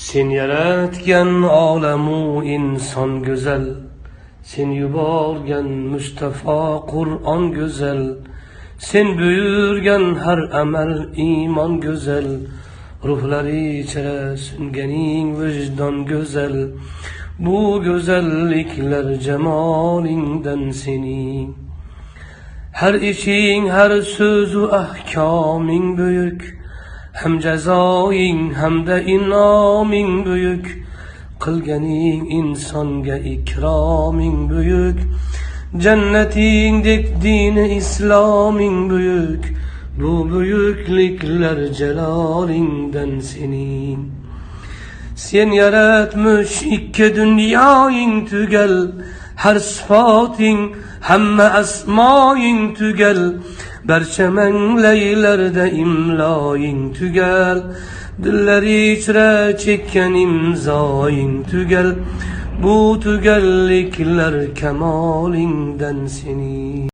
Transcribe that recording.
Sen yaratgan olamu inson go'zal, sen yuborgan Mustafa Qur'on go'zal, sen buyurgan har amal iymon go'zal, ruhlari ichra sunganing vijdon go'zal. Bu go'zalliklar jamolingdan sening. Har ishing, har so'zu ahkoming buyuk, ham jazoing hamda inoming buyuk. Qilganing insonga ikroming buyuk, jannatingdek dini isloming buyuk. Bu buyukliklar jalolingdan sening. Sen yaratmış ikki dunyoing tugal, har sifating hamma asmoing tugal. Barcha manglaylarda imloing tugal, dillar ichra chekkan imzoing tugal. Bu tugalliklar kamolingdan sening.